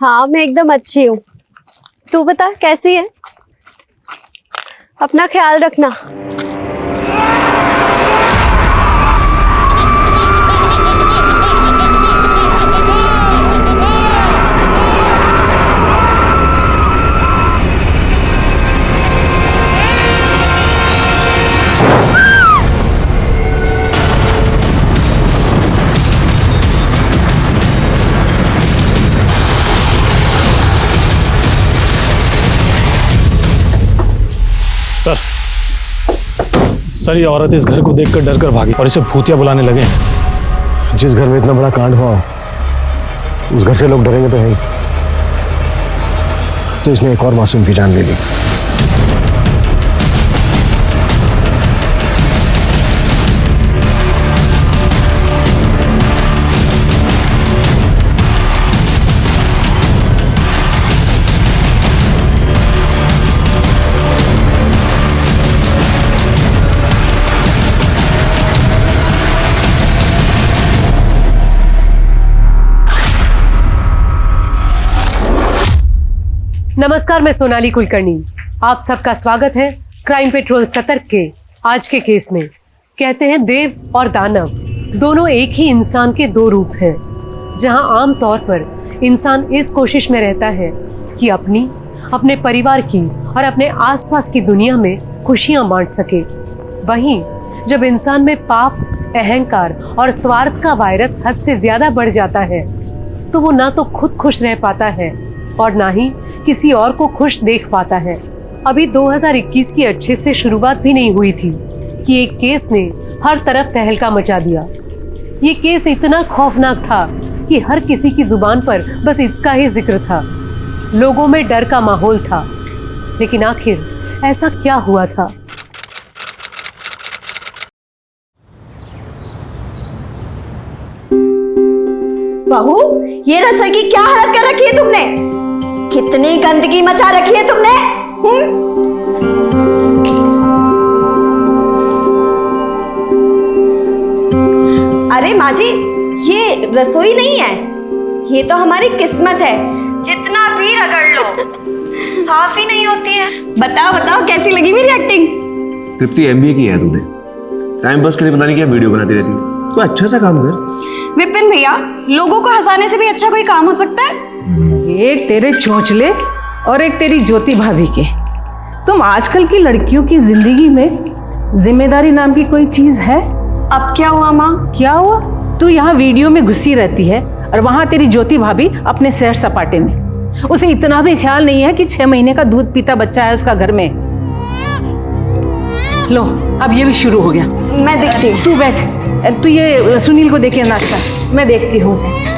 हाँ मैं एकदम अच्छी हूँ। तू बता कैसी है? अपना ख्याल रखना। सर ये औरत इस घर को देखकर डर कर भागी और इसे भूतिया बुलाने लगे हैं। जिस घर में इतना बड़ा कांड हुआ उस घर से लोग डरेंगे तो है ही। तो इसने एक और मासूम की जान ले ली। नमस्कार, मैं सोनाली कुलकर्णी। आप सबका स्वागत है क्राइम पेट्रोल सतर्क के आज के केस में। कहते हैं देव और दानव दोनों एक ही इंसान के दो रूप हैं। जहां आम तौर पर इंसान इस कोशिश में रहता है कि अपने परिवार की और अपने आसपास की दुनिया में खुशियां बांट सके, वहीं जब इंसान में पाप, अहंकार और स्वार्थ का वायरस हद से ज्यादा बढ़ जाता है तो वो ना तो खुद खुश रह पाता है और ना ही किसी और को खुश देख पाता है। अभी 2021 की अच्छे से शुरुआत भी नहीं हुई थी कि एक केस ने हर तरफ तहलका मचा दिया। ये केस इतना खौफनाक था कि हर किसी की जुबान पर बस इसका ही जिक्र था। लोगों में डर का माहौल था, लेकिन आखिर ऐसा क्या हुआ था? बहू, ये रसोई की क्या हालत कर रखी है तुमने? कितनी गंदगी मचा रखी है तुमने? अरे माँ जी, ये रसोई नहीं है, ये तो हमारी किस्मत है। जितना भी रगड़ लो साफ ही नहीं होती है। बताओ बताओ कैसी लगी मेरी एक्टिंग? तृप्ति MBA की है तूने, टाइम पास के लिए पता नहीं क्या वीडियो बनाती रहती है। कोई अच्छा सा काम कर। विपिन भैया, लोगों को हंसाने से भी अच्छा कोई काम हो सकता है? एक तेरे चोंचले और एक तेरी ज्योति भाभी के। तुम आजकल की लड़कियों की जिंदगी में जिम्मेदारी नाम की कोई चीज है? अब क्या हुआ माँ? क्या हुआ? तू यहाँ वीडियो में घुसी रहती है और वहां तेरी ज्योति भाभी अपने सैर सपाटे में। उसे इतना भी ख्याल नहीं है कि 6 महीने का दूध पीता बच्चा है उसका घर में। लो, अब ये भी शुरू हो गया। मैं देखती हूँ। तू बैठ, तू ये सुनील को देखे नाश्ता, मैं देखती हूँ उसे।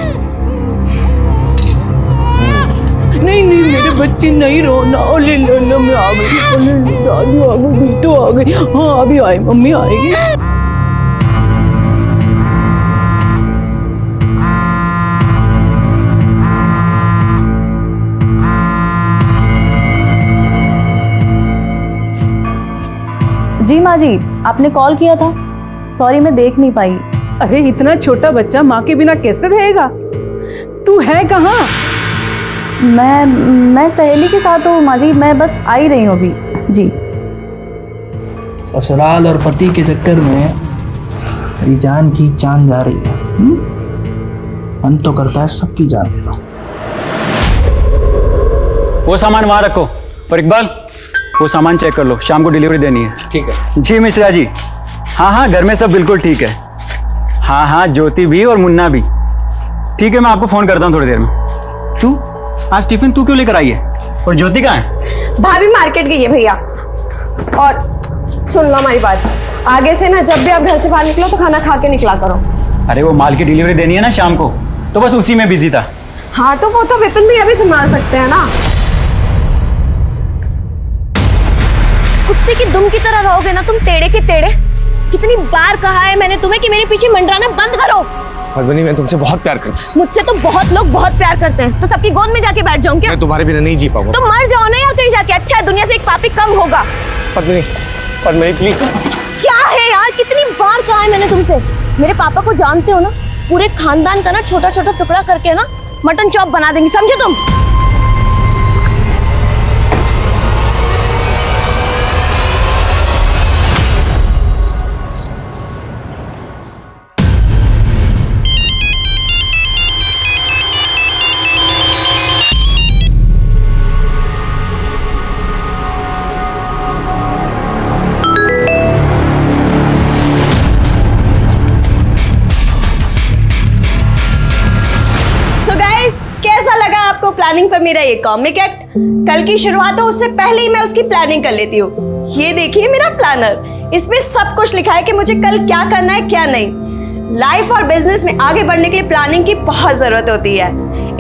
नहीं नहीं मेरे बच्चे नहीं रोना। ओले लो, मैं आ गई। ओले दादी आ गई, बेटो आ गई। हाँ अभी आए, मम्मी आएगी। जी माँ जी, आपने कॉल किया था। सॉरी मैं देख नहीं पाई। अरे इतना छोटा बच्चा माँ के बिना कैसे रहेगा? तू है कहाँ? मैं सहेली के साथ हूँ माँ जी, मैं बस आ ही रही हूँ अभी। जी। ससुराल और पति के चक्कर में मेरी जान की जान जा रही है। मन तो करता है सबकी जान ले लो। वो सामान वहां रखो और इकबाल वो सामान चेक कर लो, शाम को डिलीवरी देनी है। ठीक है जी मिश्रा जी। हाँ घर में सब बिल्कुल ठीक है। हाँ ज्योति भी और मुन्ना भी ठीक है। मैं आपको फोन करता हूँ थोड़ी देर में। तू आज टिफिन तू क्यों लेकर आई है? और ज्योति कहाँ है? भाभी मार्केट गई है भैया। और सुन लो हमारी बात, आगे से ना जब भी आप घर से बाहर निकलो तो खाना खा के निकला करो। अरे वो माल की डिलीवरी देनी है ना शाम को, तो बस उसी में बिजी था। हाँ तो वो तो विपिन भैया भी संभाल सकते हैं ना। कुत्ते की दुम की तरह रहोगे ना तुम, टेढ़े के टेढ़े। कितनी बार कहा है मैंने तुम्हें कि मेरे पीछे मंडराना बंद करो। पद्मिनी, मैं तुमसे बहुत प्यार करता हूँ। मुझसे तो बहुत लोग बहुत प्यार करते हैं, तो सबकी गोद में जाके बैठ जाऊं क्या? मैं तुम्हारे बिना नहीं जी पाऊंगा। तो मर जाओ ना यार कहीं जाके। अच्छा है, दुनिया से एक पापी कम होगा। पद्मिनी प्लीज। क्या है यार, कितनी बार कहा है मैंने तुमसे। मेरे पापा को जानते हो ना, पूरे खानदान का ना छोटा छोटा टुकड़ा करके ना मटन चॉप बना देंगी, समझे तुम? कैसा लगा आपको प्लानिंग पर मेरा ये कॉमिक एक्ट? कल की शुरुआत हो उससे पहले ही मैं उसकी प्लानिंग कर लेती हूँ। ये देखिए मेरा प्लानर, इसमें सब कुछ लिखा है कि मुझे कल क्या करना है क्या नहीं। लाइफ और बिजनेस में आगे बढ़ने के लिए प्लानिंग की बहुत जरूरत होती है।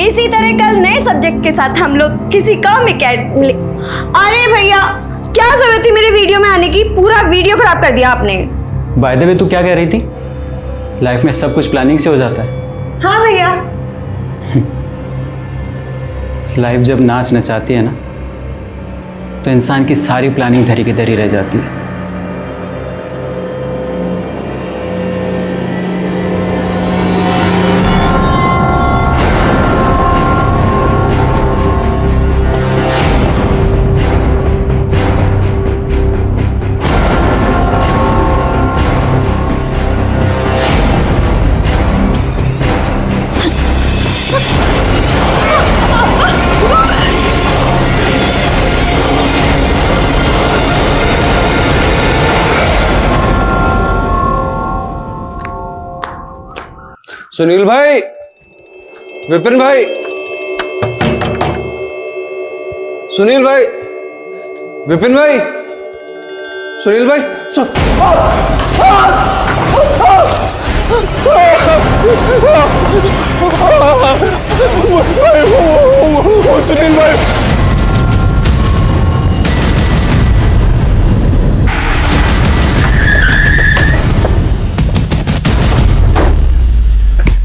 इसी तरह कल नए सब्जेक्ट के साथ हम लोग किसी कॉमिक एक्ट में। अरे भैया, क्या जरूरत थी मेरे वीडियो में आने की? पूरा वीडियो खराब कर दिया आपने। बाय द वे, तू क्या कह रही थी? लाइफ में सब कुछ प्लानिंग से हो जाता है। हाँ भैया। लाइफ जब नाच नचाती है ना, तो इंसान की सारी प्लानिंग धरी की धरी रह जाती है। सुनील भाई, विपिन भाई, सुनील भाई, विपिन भाई, सुनील भाई, सुनील भाई,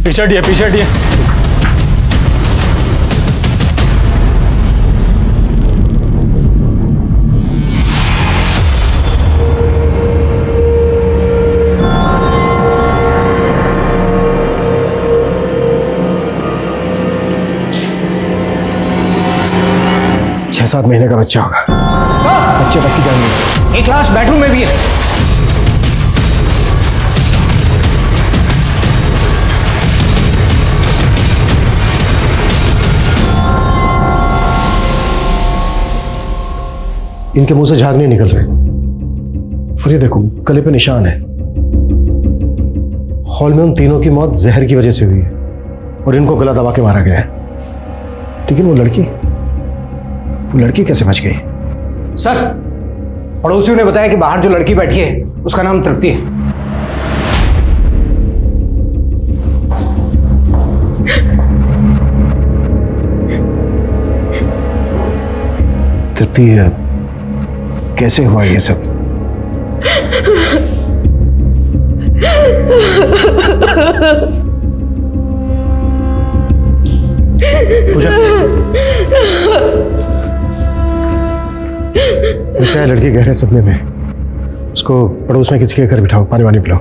पीछे हटिए, पीछे हटिए। छह 7 महीने का बच्चा होगा। बच्चे तक की जाएंगे। एक लाश बेडरूम में भी है। इनके मुंह से झाग नहीं निकल रहे। और ये देखो, गले पे निशान है। हॉल में उन तीनों की मौत जहर की वजह से हुई है और इनको गला दबा के मारा गया है। लेकिन वो लड़की कैसे बच गई? सर, पड़ोसियों ने बताया कि बाहर जो लड़की बैठी है उसका नाम तृप्ति है। तृप्ति, कैसे हुआ ये सब? पूजा, लगता है लड़की गहरे सपने में। उसको पड़ोस में किसी के घर बिठाओ, पानी वानी पिलाओ।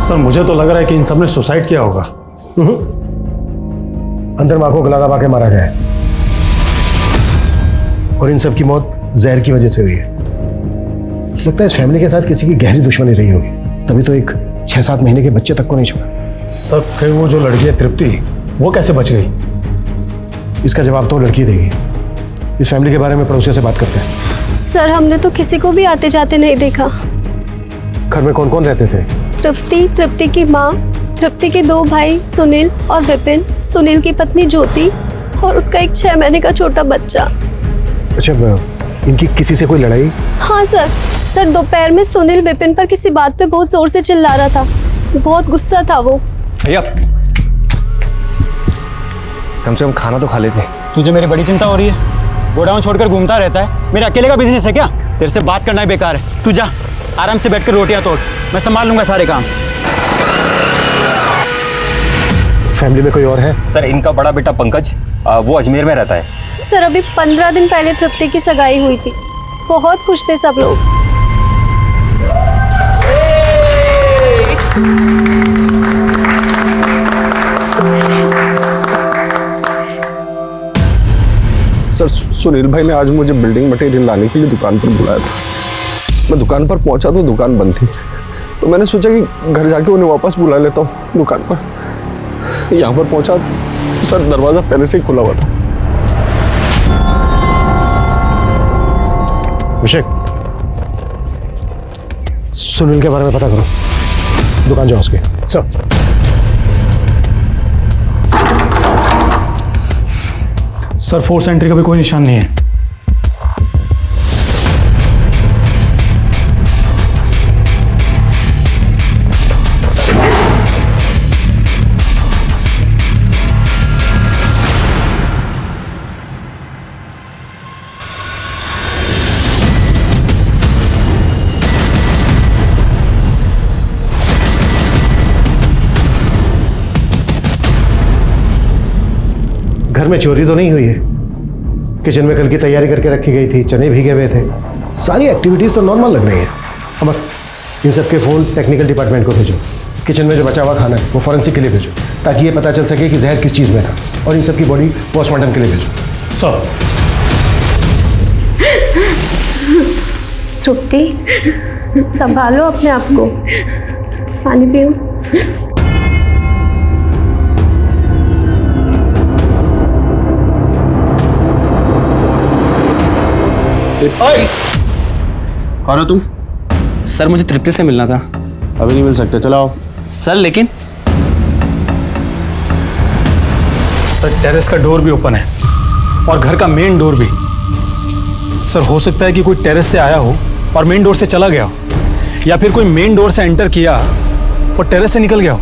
सर, मुझे तो लग रहा है कि इन सब ने सुसाइड किया होगा। अंदर मां को गला दबा के मारा गया है और इन सब की मौत जहर की वजह से हुई है। लगता है इस फैमिली के साथ किसी की गहरी दुश्मनी रही होगी, तभी तो एक 6-7 महीने के बच्चे तक को नहीं छोड़ा। सर, फिर वो जो लड़की है तृप्ति, वो कैसे बच गई? इसका जवाब तो लड़की देगी। इस फैमिली के बारे में पड़ोसियों से बात करते हैं। सर, हमने तो किसी को भी आते जाते नहीं देखा। घर में कौन कौन रहते थे? तृप्ति, तृप्ति की माँ, तृप्ति के 2 भाई सुनील और विपिन, सुनील की पत्नी ज्योति और उनका एक 6 महीने का छोटा बच्चा। अच्छा, इनकी किसी से कोई लड़ाई? हाँ सर, दोपहर में सुनील विपिन पर किसी बात पे बहुत जोर से चिल्ला रहा था। बहुत गुस्सा था वो। भैया, कम से कम खाना तो खा लेते। तुझे मेरी बड़ी चिंता हो रही है। गोडाउन छोड़कर घूमता रहता है। मेरे अकेले का बिजनेस है क्या? तेरे से बात करना ही बेकार है। तू जा, आराम से बैठकर रोटियां तोड़, मैं संभाल लूंगा सारे काम। फैमिली में कोई और है? सर, इनका बड़ा बेटा पंकज वो अजमेर में रहता है। सर अभी 15 दिन पहले तृप्ति की सगाई हुई थी, बहुत खुश थे सब लोग। सर सुनील भाई ने आज मुझे बिल्डिंग मटेरियल लाने के लिए दुकान पर बुलाया था। मैं दुकान पर पहुंचा तो दुकान बंद थी, तो मैंने सोचा कि घर जाके उन्हें वापस बुला लेता हूँ दुकान पर। यहाँ पर पहुंचा सर दरवाजा पहले से ही खुला हुआ था। अभिषेक, सुनील के बारे में पता करो, दुकान जाओ उसके। सर सर फोर्स एंट्री का भी कोई निशान नहीं है। घर में चोरी तो नहीं हुई है? किचन में कल की तैयारी करके रखी गई थी, चने भीगे हुए थे, सारी एक्टिविटीज तो नॉर्मल लग रही है। अमर, इन सबके फ़ोन टेक्निकल डिपार्टमेंट को भेजो। किचन में जो बचा हुआ खाना है वो फॉरेंसिक के लिए भेजो, ताकि ये पता चल सके कि जहर किस चीज़ में था, और इन सबकी बॉडी पोस्टमार्टम के लिए भेजो। सर तृप्ति, संभालो अपने आप को, पानी पियो। कौन हो तुम? सर मुझे तृप्ति से मिलना था। अभी नहीं मिल सकते, चलो आओ। सर लेकिन सर टेरेस का डोर भी ओपन है और घर का मेन डोर भी। सर हो सकता है कि कोई टेरेस से आया हो और मेन डोर से चला गया हो, या फिर कोई मेन डोर से एंटर किया और टेरेस से निकल गया हो।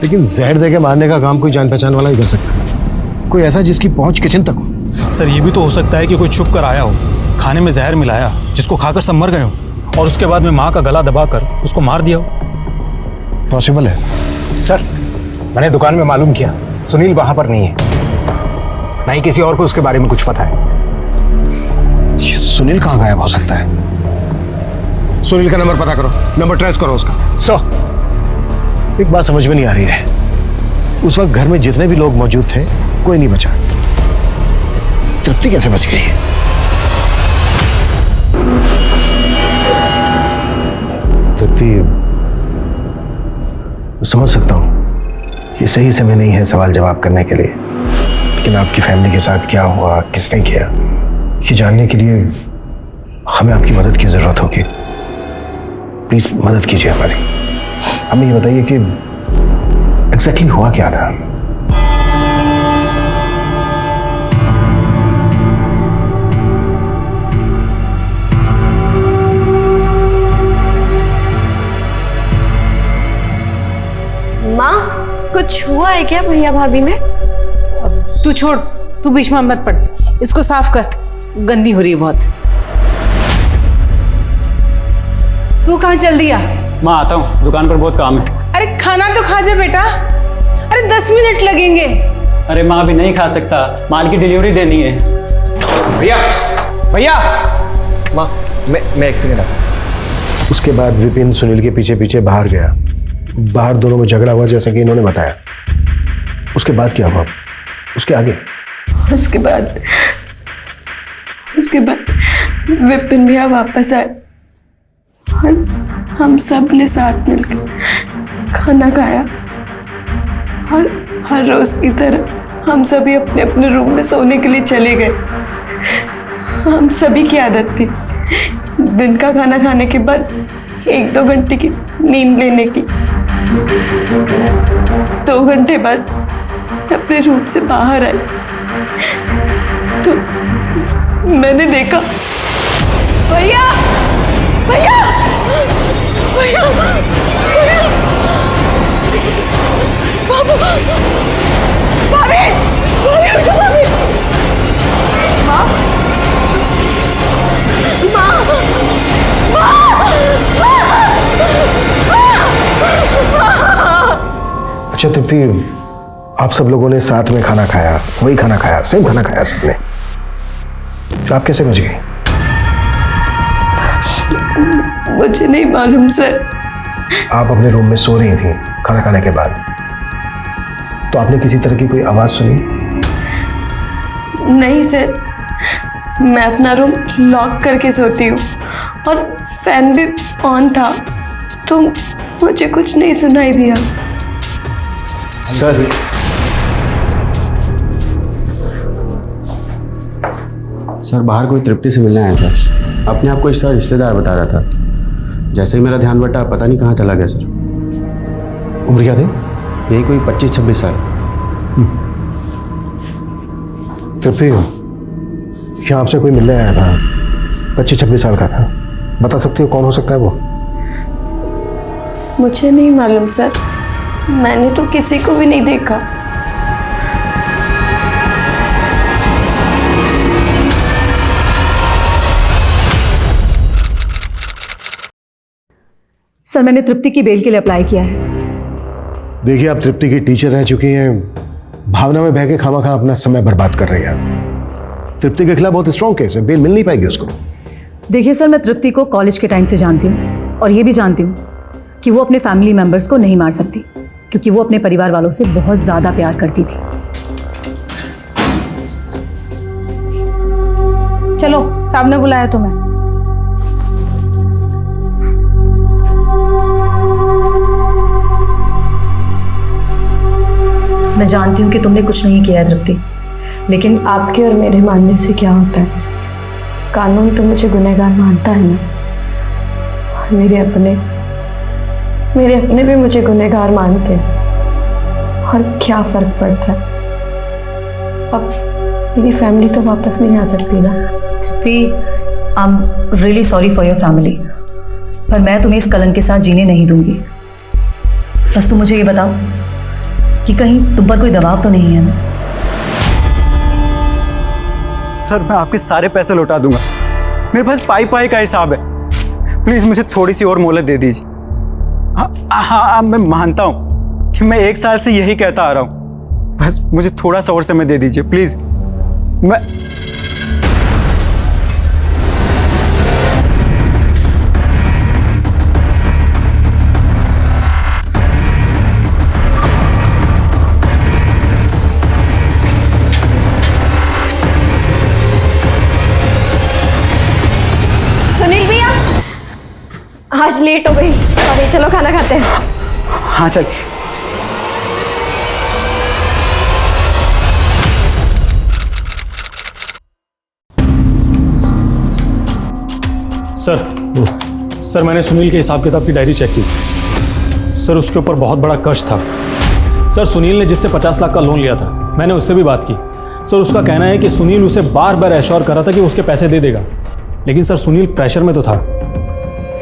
लेकिन जहर देके मारने का काम कोई जान पहचान वाला ही कर सकता है, कोई ऐसा जिसकी पहुंच किचन तक हो। सर ये भी तो हो सकता है कि कोई छुप कर आया हो, खाने में जहर मिलाया, जिसको खाकर सब मर गए हो, और उसके बाद में माँ का गला दबाकर उसको मार दिया हो। पॉसिबल है सर। मैंने दुकान में मालूम किया, सुनील वहां पर नहीं है, ना ही किसी और को उसके बारे में कुछ पता है। सुनील कहाँ गायब हो सकता है? सुनील का नंबर पता करो, नंबर ट्रेस करो उसका। एक बात समझ में नहीं आ रही है, उस वक्त घर में जितने भी लोग मौजूद थे कोई नहीं बचा, तृप्ति कैसे बच गई? तृप्ति, समझ सकता हूं ये सही समय नहीं है सवाल जवाब करने के लिए, लेकिन आपकी फैमिली के साथ क्या हुआ, किसने किया, ये जानने के लिए हमें आपकी मदद की जरूरत होगी। प्लीज मदद कीजिए हमारी। हमें ये बताइए कि एग्जैक्टली हुआ क्या था? माँ, कुछ हुआ है क्या भैया भाभी में? तू छोड़, तू बीच में मत पड़, इसको साफ कर, गंदी हो रही है बहुत। तू कहाँ चल दिया? माँ आता हूँ, दुकान पर बहुत काम है। अरे खाना तो खा जा बेटा, अरे 10 मिनट लगेंगे। अरे माँ अभी नहीं खा सकता, माल की डिलीवरी देनी है। भैया भैया, माँ मैं एक सेकंड आता। उसके बाद विपिन सुनील के पीछे पीछे बाहर गया, बाहर दोनों में झगड़ा हुआ जैसा कि इन्होंने बताया। उसके बाद क्या हुआ? उसके आगे? उसके बाद विपिन भैया वापस आए और हम सब ने साथ मिलकर खाना खाया, और हर रोज की तरह हम सभी अपने अपने रूम में सोने के लिए चले गए। हम सभी की आदत थी दिन का खाना खाने के बाद 1-2 घंटे की नींद लेने की। 2 घंटे बाद अपने रूम से बाहर आई तो मैंने देखा भैया भैया भैया भैया, बाबू, भाभी, भाभी उठो, भाभी, माँ, माँ, अच्छा तृप्ति, आप सब लोगों ने साथ में खाना खाया, वही खाना खाया, सेम खाना खाया सबने, फिर आप कैसे बच गई? मुझे नहीं मालूम सर। आप अपने रूम में सो रही थी खाना खाने के बाद, तो आपने किसी तरह की कोई आवाज सुनी? नहीं सर, मैं अपना रूम लॉक करके सोती हूँ और फैन भी ऑन था, तो मुझे कुछ नहीं सुनाई दिया। सर, सर बाहर कोई तृप्ति से मिलने आया था, अपने आप को इसका रिश्तेदार बता रहा था। जैसे ही मेरा ध्यान बटा, पता नहीं कहाँ चला गया सर। उम्र क्या थी? यही कोई 25-26 साल। तृप्ति, क्या आपसे कोई मिलने आया था, 25-26 साल का था, बता सकते हो कौन हो सकता है वो? मुझे नहीं मालूम सर, मैंने तो किसी को भी नहीं देखा। सर मैंने तृप्ति की बेल के लिए अप्लाई किया है। देखिए, आप तृप्ति की टीचर रह चुकी हैं, भावना में बह के खामखा अपना समय बर्बाद कर रही हैं। तृप्ति के खिलाफ बहुत स्ट्रॉन्ग केस है, बेल मिल नहीं पाएगी उसको। देखिए सर, मैं तृप्ति को कॉलेज के टाइम से जानती हूँ और ये भी जानती हूँ कि वो अपने फैमिली मेंबर्स को नहीं मार सकती, क्योंकि वो अपने परिवार वालों से बहुत ज़्यादा प्यार करती थी। चलो, साहब ने बुलाया तुम्हें। मैं जानती हूँ कि तुमने कुछ नहीं किया है तृप्ति, लेकिन आपके और मेरे मानने से क्या होता है? कानून तो मुझे गुनहगार मानता है ना, और मेरे अपने भी मुझे गुनहगार मानते हैं। और क्या फर्क पड़ता है? अब मेरी फैमिली तो वापस नहीं आ सकती ना। Tripti, I am really sorry for your family, पर मैं तुम्हें इस कलंक के साथ जीने नहीं दूंगी। बस तुम मुझे ये बताओ कि कहीं तुम पर कोई दबाव तो नहीं है ना? सर मैं आपके सारे पैसे लौटा दूंगा, मेरे पास पाई पाई का हिसाब है। प्लीज मुझे थोड़ी सी और मोहलत दे दीजिए। हाँ, मैं मानता हूँ कि मैं 1 साल से यही कहता आ रहा हूँ, बस मुझे थोड़ा सा और समय दे दीजिए प्लीज। मैं आज लेट हो गई, अरे चलो खाना खाते हैं। हाँ चल। सर मैंने सुनील के हिसाब किताब की डायरी चेक की। सर उसके ऊपर बहुत बड़ा कर्ज था। सर सुनील ने जिससे 50 लाख का लोन लिया था, मैंने उससे भी बात की। सर उसका कहना है कि सुनील उसे बार बार एश्योर कर रहा था कि उसके पैसे दे देगा, लेकिन सर सुनील प्रेशर में तो था।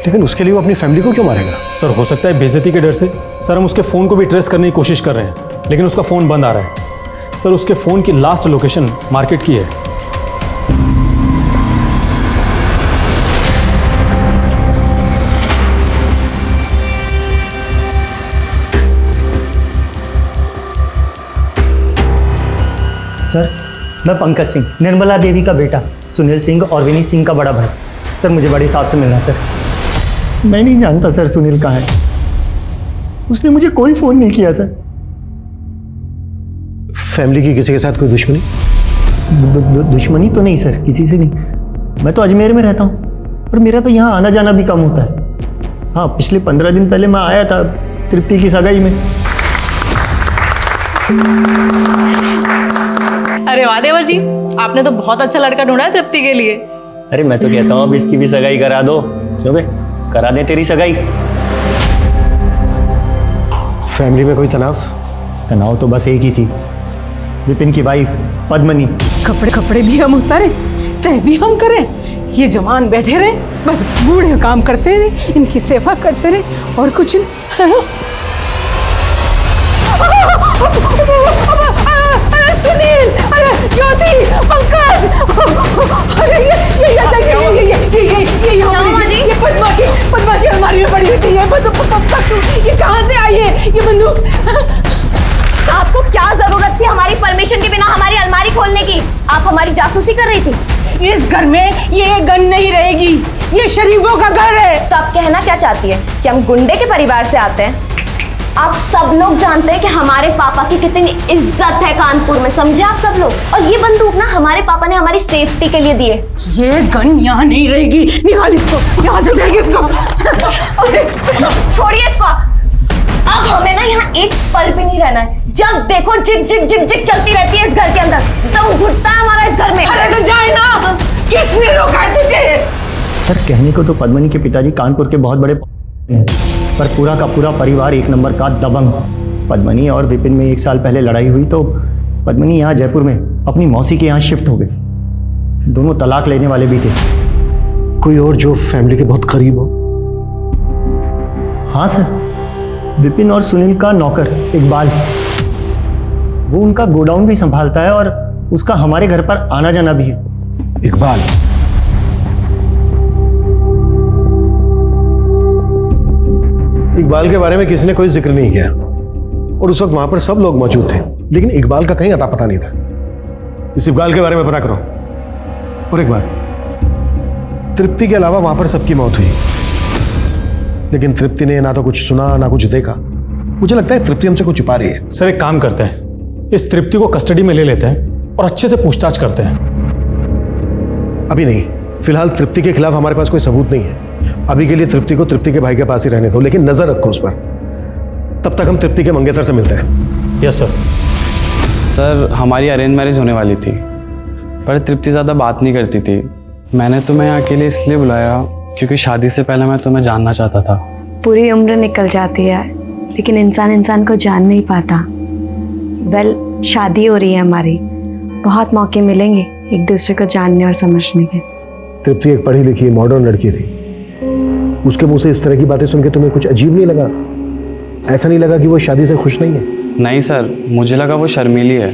लेकिन उसके लिए वो अपनी फैमिली को क्यों मारेगा? सर हो सकता है बेइज्जती के डर से। सर हम उसके फ़ोन को भी ट्रेस करने की कोशिश कर रहे हैं, लेकिन उसका फ़ोन बंद आ रहा है। सर उसके फ़ोन की लास्ट लोकेशन मार्केट की है। सर मैं पंकज सिंह, निर्मला देवी का बेटा, सुनील सिंह और विनीत सिंह का बड़ा भाई। सर मुझे बड़ी साहब से मिलना सर। मैं नहीं जानता सर सुनील कहाँ है, उसने मुझे कोई फोन नहीं किया सर। फैमिली की किसी के साथ कोई दुश्मनी? दुश्मनी तो नहीं सर, किसी से नहीं। मैं तो अजमेर में रहता हूँ और मेरा तो यहाँ आना जाना भी कम होता है। हाँ, पिछले 15 दिन पहले मैं आया था तृप्ति की सगाई में। अरे वाह देवर जी, आपने तो बहुत अच्छा लड़का ढूंढा है तृप्ति के लिए। अरे मैं तो कहता हूँ अब इसकी भी सगाई करा दो। क्यों बे, करा दे तेरी सगाई। फैमिली में कोई तनाव? तनाव तो बस एक ही थी, विपिन की वाइफ पद्मनी। कपड़े भी हम उतारे, तय भी हम करें, ये जवान बैठे रहे, बस बूढ़े काम करते रहे, इनकी सेवा करते रहे और कुछ नहीं। अरे सुनील, अरे ज्योति, पंकज, अरे ये पद्मा की अलमारी में पड़ी हुई थी। ये कहाँ से आई है ये बंदूक? आपको क्या जरूरत हमारी जासूसी कर रही थी। इस घर में ये गन नहीं रहेगी, ये शरीफों का घर है। तो आप कहना क्या चाहती है कि हम गुंडे के परिवार से आते हैं? आप सब लोग जानते हैं कि हमारे पापा की कितनी इज्जत है कानपुर में, समझे आप सब लोग। और ये बंदूक ना हमारे पापा ने हमारी सेफ्टी के लिए दिए। ये गन यहाँ नहीं रहेगी, निकाल इसको, यहाँ से फेंक इसको। छोड़िए इसको। अब हमें ना यहाँ एक पल भी नहीं रहना है। जब देखो जिग जिग जिग जिग चलती रहती है इस घर के अंदर, दम घुटता है हमारा इस घर में। अरे तो जाए ना, किसने रोका है तुझे? सर कहने को तो पद्मनी के पिताजी कानपुर के बहुत बड़े हैं, पर पूरा का पूरा परिवार एक नंबर का दबंग। पद्मनी और विपिन में 1 साल पहले लड़ाई हुई तो पद्मनी यहाँ जयपुर में अपनी मौसी के यहाँ शिफ्ट हो गए। दोनों तलाक लेने वाले भी थे। कोई और जो फैमिली के बहुत करीब हो? हाँ सर, विपिन और सुनील का नौकर इकबाल, वो उनका गोडाउन भी संभालता है और उसका हमारे घर पर आना जाना भी है। इकबाल? इकबाल के बारे में किसी ने कोई जिक्र नहीं किया और उस वक्त वहां पर सब लोग मौजूद थे, लेकिन इकबाल का कहीं अता पता नहीं था। इस इकबाल के बारे में पता करो। और एक बार, तृप्ति के अलावा वहां पर सबकी मौत हुई, लेकिन तृप्ति ने ना तो कुछ सुना ना कुछ देखा। मुझे लगता है तृप्ति हमसे कुछ छुपा रही है। सर एक काम करते हैं, इस तृप्ति को कस्टडी में ले लेते हैं और अच्छे से पूछताछ करते हैं। अभी नहीं, फिलहाल तृप्ति के खिलाफ हमारे पास कोई सबूत नहीं है। अभी के लिए तृप्ति को तृप्ति के भाई के पास ही रहने दो, लेकिन नजर रखो उस पर। तब तक हम तृप्ति के मंगेतर से मिलते हैं। Yes sir. सर हमारी अरेंज मैरिज होने वाली थी, पर तृप्ति ज़्यादा बात नहीं करती थी। मैंने तुम्हें यहाँ के लिए इसलिए बुलाया क्योंकि शादी से पहले मैं तुम्हें जानना चाहता था। पूरी उम्र निकल जाती है लेकिन इंसान इंसान को जान नहीं पाता। वेल, शादी हो रही है हमारी, बहुत मौके मिलेंगे एक दूसरे को जानने और समझने के। तृप्ति एक पढ़ी लिखी मॉडर्न लड़की थी, उसके मुंह से इस तरह की बातें सुन के तुम्हें कुछ अजीब नहीं लगा? ऐसा नहीं लगा कि वो शादी से खुश नहीं है? नहीं सर, मुझे लगा वो शर्मीली है।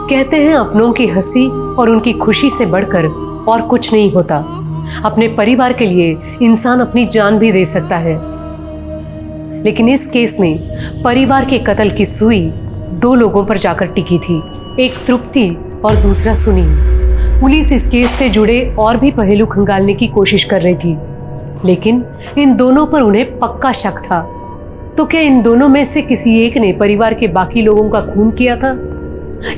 कहते हैं अपनों की हंसी और उनकी खुशी से बढ़कर और कुछ नहीं होता। अपने परिवार के लिए इंसान अपनी जान भी दे सकता है, लेकिन इस केस में परिवार के कत्ल की सुई 2 लोगों पर जाकर टिकी थी, एक तृप्ति और दूसरा सुनील। पुलिस इस केस से जुड़े और भी पहलू खंगालने की कोशिश कर रही थी, लेकिन इन दोनों पर उन्हें पक्का शक था। तो क्या इन दोनों में से किसी एक ने परिवार के बाकी लोगों का खून किया था,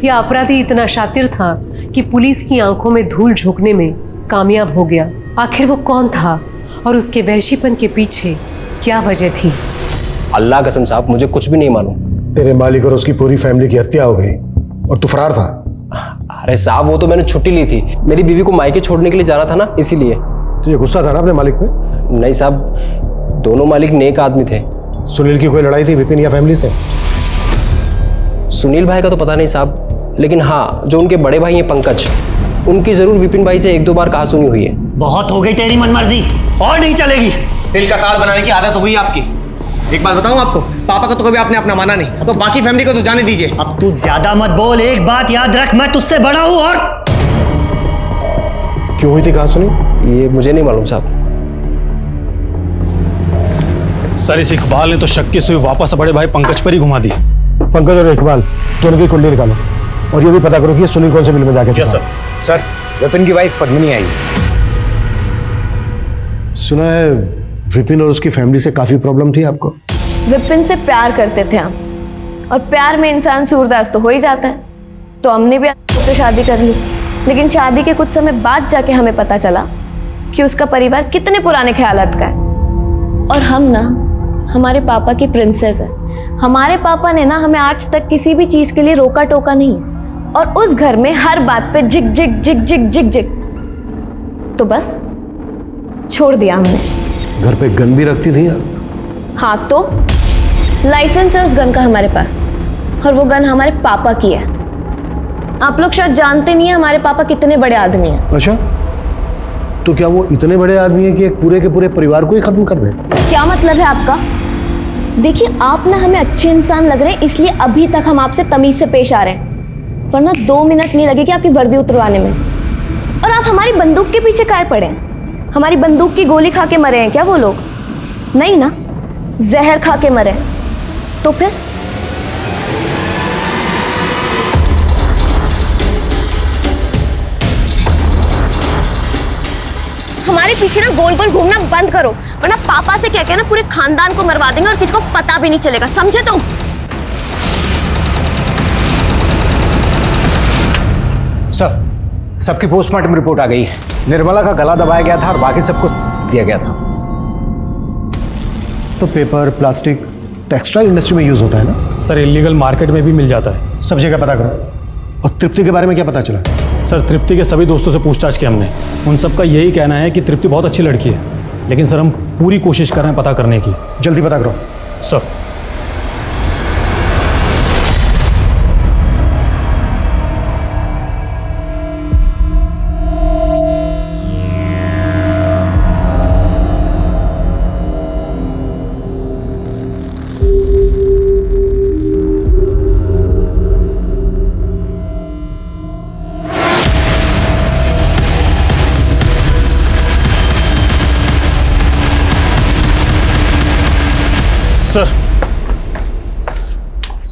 या अपराधी इतना शातिर था कि पुलिस की आंखों में धूल झोंकने में कामयाब हो गया? आखिर वो कौन था और उसके वहशीपन के पीछे क्या वजह थी? अल्लाह कसम साहब, मुझे कुछ भी नहीं मालूम। तेरे मालिक और उसकी पूरी फैमिली की हत्या हो गई और तू फरार था। अरे साहब, वो तो मैंने छुट्टी ली थी, मेरी बीवी को मायके छोड़ने के लिए जा रहा था ना, इसीलिए। तुझे गुस्सा था ना अपने मालिक पे? नहीं साहब, दोनों मालिक नेक आदमी थे। सुनील की कोई लड़ाई थी विपिन या फैमिली से? सुनील भाई का तो पता नहीं साहब, लेकिन हाँ, जो उनके बड़े भाई हैं पंकज, उनकी जरूर विपिन भाई से 1-2 बार कहा सुनी हुई है। बहुत हो गई तेरी मनमर्जी, और नहीं चलेगी। दिल का कार्ड बनाने की आदत हो गई आपकी। एक बात बताऊं आपको, पापा को तो कभी आपने अपना माना नहीं, तो बाकी फैमिली को तो जाने दीजिए। अब तू ज्यादा मत बोल, एक बात याद रख, मैं तुझसे बड़ा हूं। और क्यों हुई थी कहा सुनी? ये मुझे नहीं मालूम साहब। सर इस इकबाल ने तो शक की सुई वापस बड़े भाई पंकज पर ही घुमा दी। पंकज और इकबाल दोनों की कुंडली निकालो और ये भी पता करो कि सुनील कौन से मिल में जाके सर। सर, विपिन की वाइफ पद्मिनी आई। सुना है विपिन और उसकी फैमिली से काफी प्रॉब्लम थी आपको? विपिन से प्यार करते थे हम, और प्यार में इंसान सूरदास तो हो ही जाता है। तो हमने भी उससे शादी कर ली, लेकिन शादी के कुछ समय बाद जाके हमें पता चला कि उसका परिवार कितने पुराने ख्यालात का है। और हम ना हमारे पापा की प्रिंसेस है। हमारे पापा ने ना हमें आज तक किसी भी चीज के लिए रोका टोका नहीं, और उस घर में हर बात पे जिग जिग जिग जिग जिग जिग, तो बस छोड़ दिया हमने। घर पे गन भी रखती थी आप? हाँ, तो लाइसेंस है उस गन का हमारे पास, और वो गन हमारे पापा की है। आप लोग शायद जानते नहीं है हमारे पापा कितने बड़े आदमी हैं। अच्छा, तो क्या वो इतने बड़े आदमी हैं कि एक पूरे के पूरे परिवार को ही खत्म कर दें? क्या मतलब है आपका? देखिए, आप ना हमें अच्छे इंसान लग रहे हैं, इसलिए अभी तक हम आपसे तमीज से पेश आ रहे हैं, वरना 2 मिनट नहीं लगेगी आपकी वर्दी उतरवाने में। और आप हमारी बंदूक के पीछे काहे पड़े हैं? हमारी बंदूक की गोली खा के मरे हैं क्या वो लोग? नहीं ना, जहर खा के मरे। तो फिर हमारे पीछे ना गोल गोल घूमना बंद करो, वरना पापा से कह के ना पूरे खानदान को मरवा देंगे और किसी को पता भी नहीं चलेगा, समझे तुम? सर, सबकी पोस्टमार्टम रिपोर्ट आ गई है। निर्मला का गला दबाया गया था और बाकी सबको दिया गया था। तो पेपर, प्लास्टिक, टेक्सटाइल इंडस्ट्री में यूज होता है ना सर? इलीगल मार्केट में भी मिल जाता है। सब जगह पता करो। और तृप्ति के बारे में क्या पता चला? सर, तृप्ति के सभी दोस्तों से पूछताछ की हमने। उन सबका यही कहना है कि तृप्ति बहुत अच्छी लड़की है, लेकिन सर हम पूरी कोशिश कर रहे हैं पता करने की। जल्दी पता करो सर।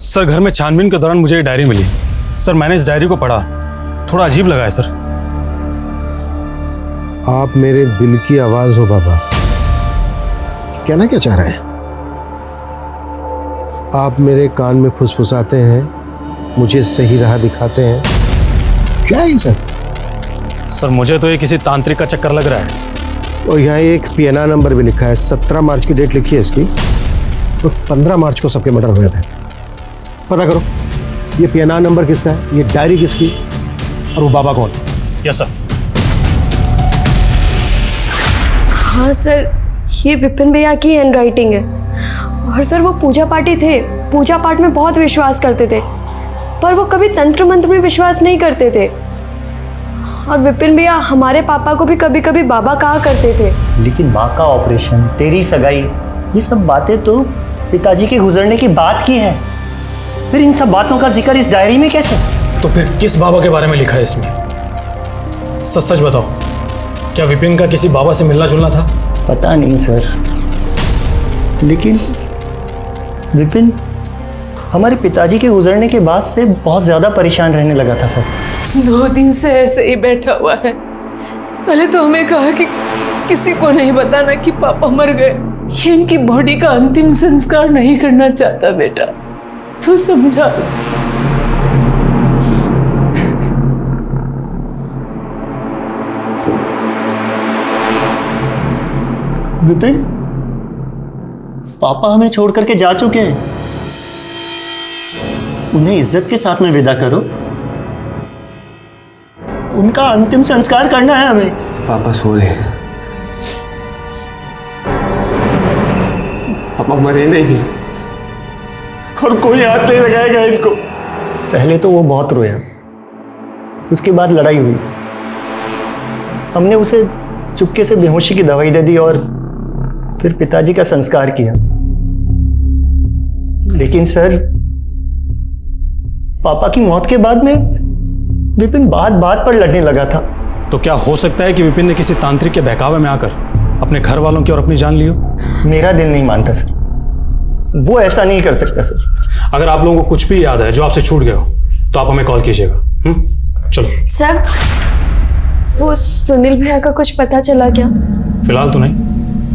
सर, घर में छानबीन के दौरान मुझे ये डायरी मिली। सर, मैंने इस डायरी को पढ़ा, थोड़ा अजीब लगा है सर। आप मेरे दिल की आवाज हो बाबा। कहना क्या चाह रहे हैं? आप मेरे कान में फुसफुसाते हैं, मुझे सही राह दिखाते हैं। क्या है ये सर? सर, मुझे तो ये किसी तांत्रिक का चक्कर लग रहा है। और यहाँ एक PNR नंबर भी लिखा है। 17 मार्च की डेट लिखी है इसकी, तो 15 मार्च को सबके मर्डर हुए थे। पता करो ये PNR नंबर किसका है, ये डायरी किसकी, और वो बाबा कौन? Yes sir. हाँ सर, ये विपिन भैया की हैंड राइटिंग है। और सर वो पूजा पाठी थे, पूजा पाठ में बहुत विश्वास करते थे, पर वो कभी तंत्र मंत्र में विश्वास नहीं करते थे। और विपिन भैया हमारे पापा को भी कभी कभी बाबा कहा करते थे। लेकिन माँ का ऑपरेशन, तेरी सगाई, ये सब बातें तो पिताजी के गुजरने की बात की है। फिर इन सब बातों का जिक्र इस डायरी में कैसे? तो फिर किस बाबा के बारे में लिखा है इसमें? सच सच बताओ, क्या विपिन का किसी बाबा से मिलना जुलना था? पता नहीं सर, लेकिन विपिन हमारे पिताजी के गुजरने के बाद से बहुत ज्यादा परेशान रहने लगा था सर। 2 दिन से ऐसे ही बैठा हुआ है। पहले तो हमें कहा कि किसी को नहीं बताना कि पापा मर गए। ये इनकी बॉडी का अंतिम संस्कार नहीं करना चाहता बेटा, तू समझा उसको। विपिन, पापा हमें छोड़ करके जा चुके हैं, उन्हें इज्जत के साथ में विदा करो। उनका अंतिम संस्कार करना है हमें। पापा सो रहे हैं। पापा मरे नहीं हैं और कोई हाथ नहीं लगाएगा इनको। पहले तो वो बहुत रोया, उसके बाद लड़ाई हुई। हमने उसे चुपके से बेहोशी की दवाई दे दी और फिर पिताजी का संस्कार किया। लेकिन सर, पापा की मौत के बाद में विपिन बात बात पर लड़ने लगा था। तो क्या हो सकता है कि विपिन ने किसी तांत्रिक के बहकावे में आकर अपने घर वालों की और अपनी जान ली हो? मेरा दिल नहीं मानता सर, वो ऐसा नहीं कर सकता सर। अगर आप लोगों को कुछ भी याद है जो आपसे छूट गया हो तो आप हमें कॉल कीजिएगा। चलो सर, वो सुनील भैया का कुछ पता चला क्या? फिलहाल तो नहीं,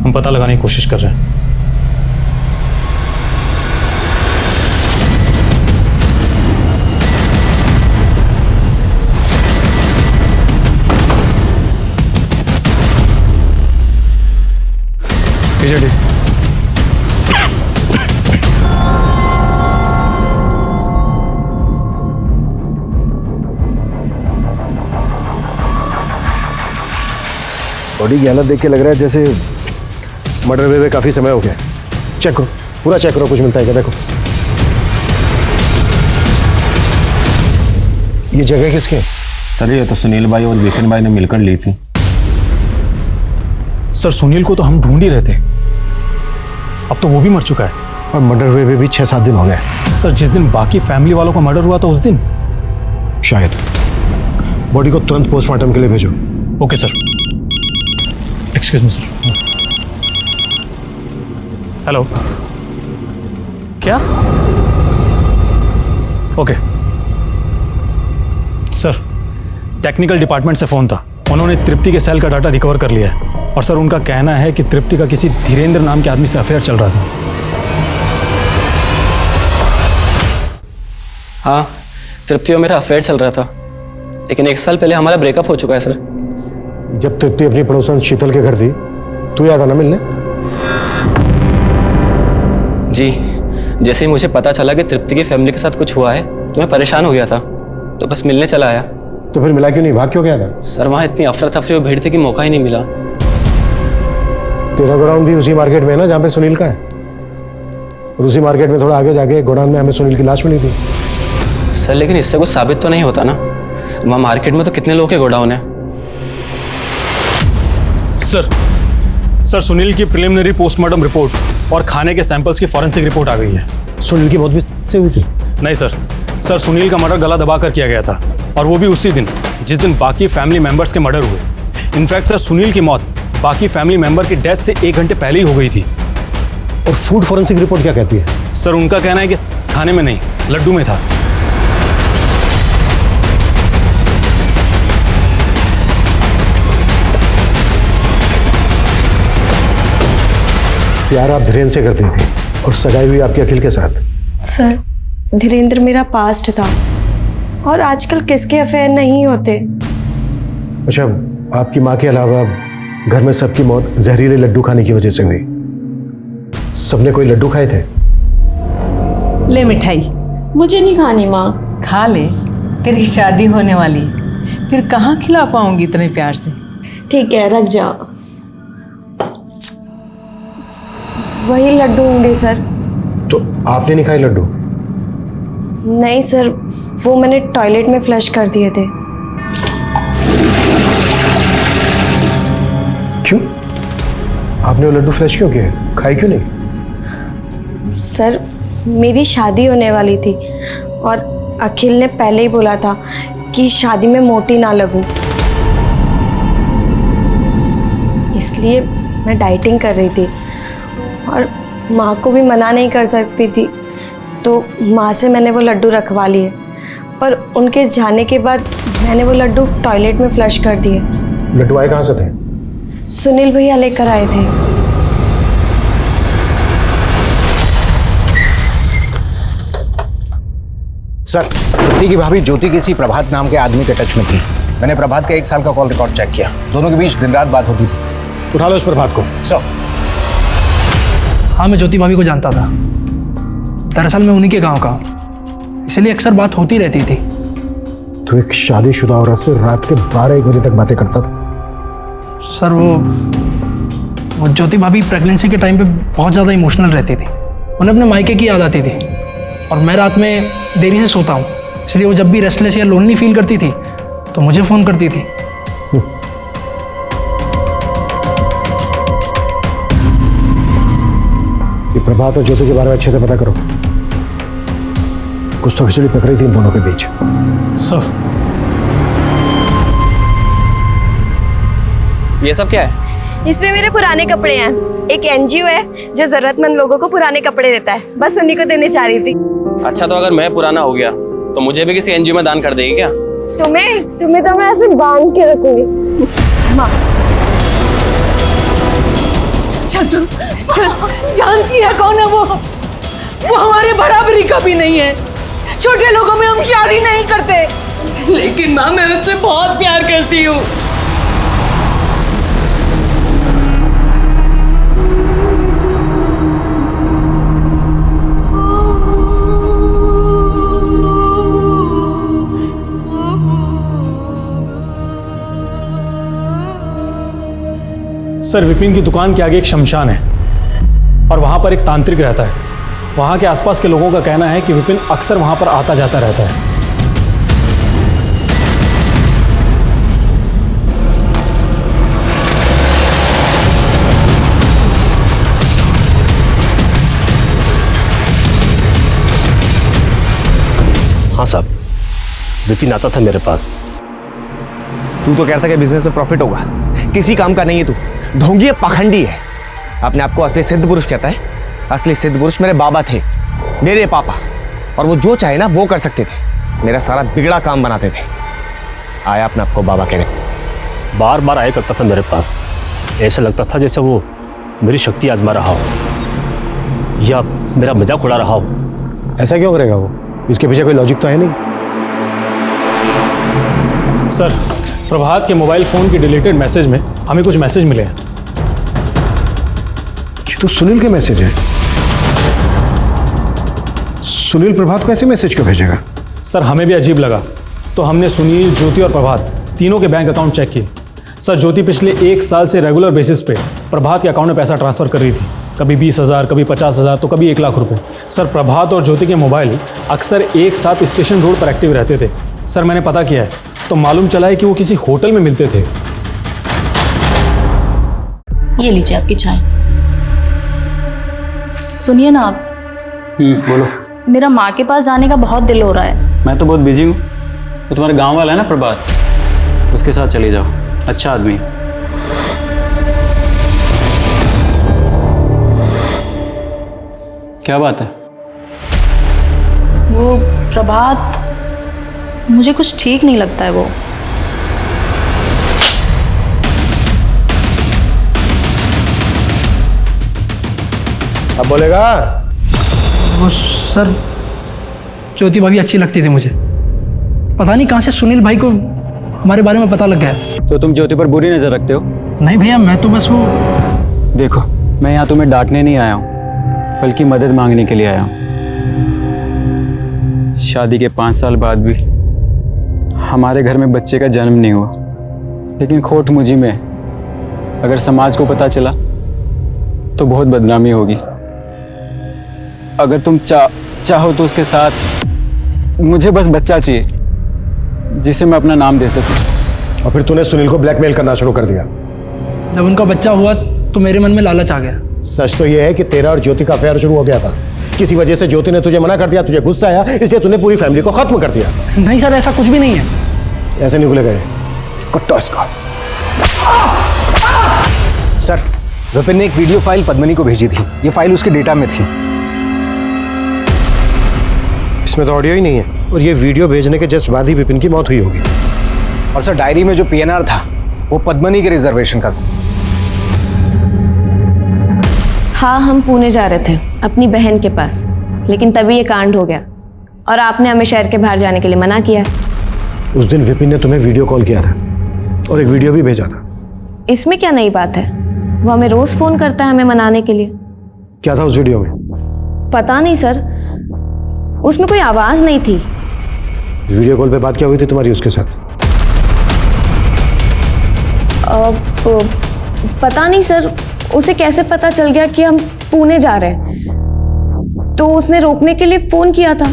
हम पता लगाने की कोशिश कर रहे हैं। PJD बॉडी की हालत देख के लग रहा है जैसे मर्डर हुए काफी समय हो गया। चेक करो, पूरा चेक करो, कुछ मिलता है क्या? देखो ये जगह किसकी है? सर ये तो सुनील भाई और विपिन भाई ने मिलकर ली थी। सर, सुनील को तो हम ढूंढ ही रहे थे, अब तो वो भी मर चुका है। और मर्डर हुए भी 6-7 दिन हो गए। सर, जिस दिन बाकी फैमिली वालों का मर्डर हुआ था उस दिन शायद। बॉडी को तुरंत पोस्टमार्टम के लिए भेजो। Okay sir. Excuse me sir. Hello, क्या? ओके सर, टेक्निकल डिपार्टमेंट से फ़ोन था। उन्होंने तृप्ति के सेल का डाटा रिकवर कर लिया है और सर उनका कहना है कि तृप्ति का किसी धीरेन्द्र नाम के आदमी से अफेयर चल रहा था। हाँ, तृप्ति और मेरा अफेयर चल रहा था, लेकिन 1 साल पहले हमारा ब्रेकअप हो चुका है सर। जब तृप्ति अपनी पड़ोसन शीतल के घर थी, तू याद था ना मिलने? जी, जैसे ही मुझे पता चला कि तृप्ति की फैमिली के साथ कुछ हुआ है तो मैं परेशान हो गया था, तो बस मिलने चला आया। तो फिर मिला क्यों नहीं, भाग क्यों गया था? सर वहाँ इतनी अफरा तफरी और भीड़ थी कि मौका ही नहीं मिला। तेरा गोडाउन भी उसी मार्केट में है ना जहाँ पे सुनील का है? और उसी मार्केट में थोड़ा आगे जाके गोडाउन में हमें सुनील की लाश मिली थी। सर लेकिन इससे कुछ साबित तो नहीं होता ना, वहाँ मार्केट में तो कितने लोग के गोडाउन है। सर सुनील की प्रिलिमिनरी पोस्टमार्टम रिपोर्ट और खाने के सैंपल्स की फॉरेंसिक रिपोर्ट आ गई है। सुनील की मौत भी से हुई थी? नहीं सर सुनील का मर्डर गला दबा कर किया गया था, और वो भी उसी दिन जिस दिन बाकी फैमिली मेंबर्स के मर्डर हुए। इनफैक्ट सर सुनील की मौत बाकी फैमिली मेंबर की डेथ से 1 घंटे पहले ही हो गई थी। और फूड फॉरेंसिक रिपोर्ट क्या कहती है? सर उनका कहना है कि खाने में नहीं, लड्डू में था। प्यार आप धीरेन्द्र से करती थी और सगाई हुई आपकी अखिल के साथ। सर धीरेन्द्र मेरा पास्ट था, और आजकल किसके अफेयर नहीं होते। अच्छा, आपकी माँ के अलावा घर में सबकी मौत जहरीले लड्डू खाने की वजह से हुई। सबने कोई लड्डू खाए थे? ले मिठाई। मुझे नहीं खानी माँ। खा ले, तेरी शादी होने वाली है, फिर कहाँ खिला पाऊंगी इतने प्यार से। ठीक है, रख जाओ। वही लड्डू होंगे सर। तो आपने नहीं खाए लड्डू? नहीं सर, वो मैंने टॉयलेट में फ्लश कर दिए थे। क्यों? आपने वो लड्डू फ्लश क्यों किए? खाए क्यों नहीं? सर मेरी शादी होने वाली थी, और अखिल ने पहले ही बोला था कि शादी में मोटी ना लगूं, इसलिए मैं डाइटिंग कर रही थी और माँ को भी मना नहीं कर सकती थी, तो माँ से मैंने वो लड्डू रखवा लिए। पर उनके जाने के बाद मैंने वो लड्डू टॉयलेट में फ्लश कर दिए। लड्डू आए कहाँ से थे? सुनील भैया लेकर आए थे। सर, तृप्ति की भाभी ज्योति किसी प्रभात नाम के आदमी के टच में थी। मैंने प्रभात का 1 साल का कॉल रिकॉर्ड चेक किया, दोनों के बीच दिन रात बात होती थी। उठा लो उस प्रभात को। सर। हाँ, मैं ज्योति भाभी को जानता था। दरअसल मैं उन्हीं के गांव का, इसलिए अक्सर बात होती रहती थी। तो एक शादीशुदा औरत से रात के 12-1 बजे तक बातें करता था? सर वो ज्योति भाभी प्रेगनेंसी के टाइम पे बहुत ज़्यादा इमोशनल रहती थी। उन्हें अपने मायके की याद आती थी, और मैं रात में देरी से सोता हूँ, इसलिए वो जब भी रेस्टलेस या लोनली फील करती थी तो मुझे फ़ोन करती थी। ये प्रभात और ज्योति के बारे में अच्छे से पता करो। कुछ तो खिचड़ी पक रही थी इन दोनों के बीच। सर ये सब क्या है? इसमें मेरे पुराने कपड़े हैं। एक एनजीओ है जो जरूरतमंद लोगों को पुराने कपड़े देता है, बस उन्हीं को देने चाह रही थी। अच्छा, तो अगर मैं पुराना हो गया तो मुझे भी किसी एनजीओ में दान कर देगी क्या? तुम्हें तो मैं ऐसे बांध के रखूंगी। माँ जानती है कौन है वो हमारे बराबरी का भी नहीं है। छोटे लोगों में हम शादी नहीं करते। लेकिन माँ, मैं उससे बहुत प्यार करती हूँ। सर विपिन की दुकान के आगे एक शमशान है, और वहां पर एक तांत्रिक रहता है। वहां के आसपास के लोगों का कहना है कि विपिन अक्सर वहां पर आता जाता रहता है। हाँ साहब, विपिन आता था मेरे पास। तू तो कहता कि बिजनेस में प्रॉफिट होगा, किसी काम का नहीं है तू। ढोंगी है, पाखंडी है। अपने आप को असली सिद्ध पुरुष कहता है। असली सिद्ध पुरुष मेरे बाबा थे, मेरे पापा, और वो जो चाहे ना वो कर सकते थे, मेरा सारा बिगड़ा काम बनाते थे। आया अपने आपको बाबा कहने, बार बार आया करता था मेरे पास। ऐसा लगता था जैसे वो मेरी शक्ति आजमा रहा हो या मेरा मजाक उड़ा रहा हो। ऐसा क्यों करेगा वो? इसके पीछे कोई लॉजिक तो है नहीं। सर, प्रभात के मोबाइल फोन की डिलीटेड मैसेज में हमें कुछ मैसेज मिले हैं। ये तो सुनील के मैसेज है। सुनील प्रभात को ऐसे मैसेज क्यों भेजेगा? सर, हमें भी अजीब लगा तो हमने सुनील, ज्योति और प्रभात तीनों के बैंक अकाउंट चेक किए। सर, ज्योति पिछले 1 साल से रेगुलर बेसिस पे प्रभात के अकाउंट में पैसा ट्रांसफर कर रही थी, कभी 20,000, कभी 50,000, तो कभी 1 लाख रुपए। सर, प्रभात और ज्योति के मोबाइल अक्सर एक साथ स्टेशन रोड पर एक्टिव रहते थे। सर, मैंने पता किया है तो मालूम चला है कि वो किसी होटल में मिलते थे। ये लीजिए आपकी चाय। सुनिए ना आप, बोलो। मेरा माँ के पास जाने का बहुत दिल हो रहा है। मैं तो बहुत बिजी हूँ। वो तुम्हारे गांव वाला है ना प्रभात, उसके साथ चली जाओ, अच्छा आदमी है। क्या बात है? वो प्रभात, मुझे कुछ ठीक नहीं लगता है। वो अब बोलेगा? वो सर, ज्योति भाभी अच्छी लगती थी मुझे। पता नहीं कहाँ से सुनील भाई को हमारे बारे में पता लग गया। तो तुम ज्योति पर बुरी नजर रखते हो? नहीं भैया, मैं तो बस वो। देखो, मैं यहाँ तुम्हें डांटने नहीं आया हूँ, बल्कि मदद मांगने के लिए आया हूँ। शादी के 5 साल बाद भी हमारे घर में बच्चे का जन्म नहीं हुआ, लेकिन खोट मुझी में। अगर समाज को पता चला तो बहुत बदनामी होगी। अगर तुम चाहो तो उसके साथ मुझे बस बच्चा चाहिए जिसे मैं अपना नाम दे सकूं। और फिर तूने सुनील को ब्लैकमेल करना शुरू कर दिया। जब उनका बच्चा हुआ तो मेरे मन में लालच आ गया। सच तो यह है कि तेरा और ज्योति का अफेयर शुरू हो गया था। किसी वजह से ज्योति ने तुझे मना कर दिया, तुझे गुस्सा आया, इसलिए तूने पूरी फैमिली को खत्म कर दिया। नहीं सर, ऐसा कुछ भी नहीं है। ऐसे नहीं खुलेगा ये कुत्ता इसका। सर, विपिन ने एक वीडियो फाइल पद्मिनी को भेजी थी। ये फाइल उसके डेटा में थी। इसमें तो ऑडियो ही नहीं है, और ये वीडियो भेजने के जस्ट बाद ही विपिन की मौत हुई होगी। और सर, डायरी में जो पीएनआर था वो पद्मिनी के रिजर्वेशन का था। हाँ, हम पुणे जा रहे थे अपनी बहन के पास, लेकिन तभी ये कांड हो गया और आपने हमें शहर के बाहर जाने के लिए मना किया। उस दिन विपिन ने तुम्हें वीडियो कॉल किया था और एक वीडियो भी भेजा था। इसमें क्या नई बात है? वो हमें रोज फोन करता है हमें मनाने के लिए। क्या था उस वीडियो में? पता नहीं सर, उसमें कोई आवाज नहीं थी। वीडियो कॉल पे बात क्या हुई थी तुम्हारी उसके साथ? पता नहीं सर, उसे कैसे पता चल गया कि हम पुणे जा रहे हैं, तो उसने रोकने के लिए फोन किया था।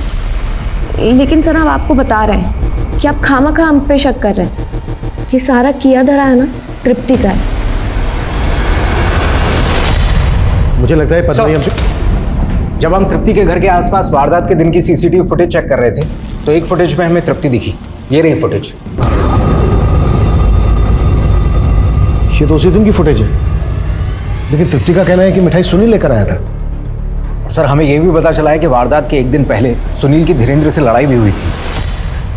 लेकिन सर, हम आपको बता रहे हैं कि आप खामखा हम पे शक कर रहे हैं। ये सारा किया धरा है ना तृप्ति का है। मुझे लगता है पता नहीं जब हम तृप्ति के घर के आसपास वारदात के दिन की सीसीटीवी फुटेज चेक कर रहे थे तो एक फुटेज में हमें तृप्ति दिखी। ये रही फुटेज। ये तो उसी दिन की फुटेज है, लेकिन तृप्ति का कहना है कि मिठाई सुनील लेकर आया था। सर, हमें यह भी पता चला है कि वारदात के एक दिन पहले सुनील की धीरेन्द्र से लड़ाई भी हुई थी।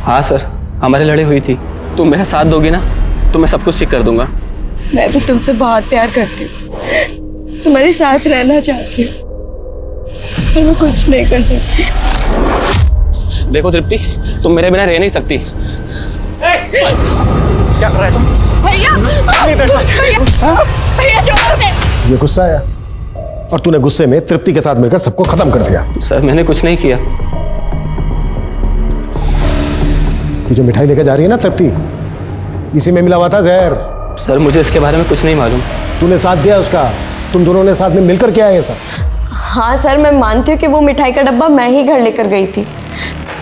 हाँ सर, हमारी लड़ाई हुई थी। तुम मेरा साथ दोगी ना तो मैं सब कुछ ठीक कर दूंगा। मैं भी तुमसे बहुत प्यार करती हूँ, तुम्हारे साथ रहना चाहती हूँ, पर मैं कुछ नहीं कर सकती। देखो तृप्ति, तुम मेरे बिना रह नहीं सकती। क्या कर रहे हो तुम? भैया जोर से। ये गुस्सा आया और तूने गुस्से में तृप्ति के साथ मिलकर सबको खत्म कर दिया। सर, मैंने कुछ नहीं किया। ये जो मिठाई लेकर जा रही है ना तृप्ति, इसी में मिला हुआ था जहर। सर, मुझे इसके बारे में कुछ नहीं मालूम। तूने साथ दिया उसका, तुम दोनों ने साथ में मिलकर किया है ये सब। हाँ सर, मैं मानती हूँ कि वो मिठाई का डब्बा मैं ही घर लेकर गई थी,